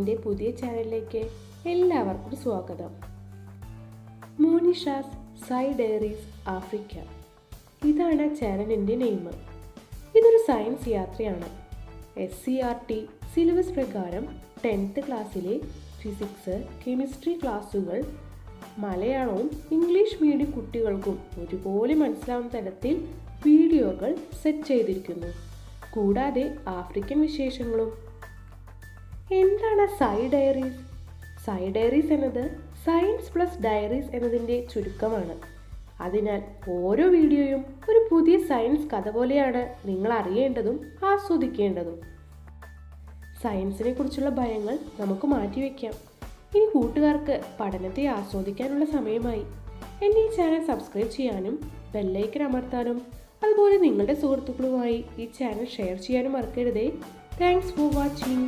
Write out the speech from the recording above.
എൻ്റെ പുതിയ ചാനലിലേക്ക് എല്ലാവർക്കും സ്വാഗതം. മോനിഷാസ് സൈ ഡയറീസ് ആഫ്രിക്ക, ഇതാണ് ചാനലിൻ്റെ നെയിം. ഇതൊരു സയൻസ് യാത്രയാണ്. SCERT സിലബസ് പ്രകാരം 10th ക്ലാസ്സിലെ ഫിസിക്സ്, കെമിസ്ട്രി ക്ലാസ്സുകൾ മലയാളവും ഇംഗ്ലീഷ് മീഡിയം കുട്ടികൾക്കും ഒരുപോലെ മനസ്സിലാവുന്ന തരത്തിൽ വീഡിയോകൾ സെറ്റ് ചെയ്തിരിക്കുന്നു. കൂടാതെ ആഫ്രിക്കൻ വിശേഷങ്ങളും. എന്താണ് സൈ ഡയറീസ്? സൈ ഡയറീസ് എന്നത് സയൻസ് പ്ലസ് ഡയറീസ് എന്നതിൻ്റെ ചുരുക്കമാണ്. അതിനാൽ ഓരോ വീഡിയോയും ഒരു പുതിയ സയൻസ് കഥ പോലെയാണ് നിങ്ങൾ അറിയേണ്ടതും ആസ്വദിക്കേണ്ടതും. സയൻസിനെ കുറിച്ചുള്ള ഭയങ്ങൾ നമുക്ക് മാറ്റിവെക്കാം. ഇനി കൂട്ടുകാർക്ക് പഠനത്തെ ആസ്വദിക്കാനുള്ള സമയമായി. എൻ്റെ ഈ ചാനൽ സബ്സ്ക്രൈബ് ചെയ്യാനും ബെല്ലൈക്കൻ അമർത്താനും അതുപോലെ നിങ്ങളുടെ സുഹൃത്തുക്കളുമായി ഈ ചാനൽ ഷെയർ ചെയ്യാനും മറക്കരുതേ. Thanks for watching.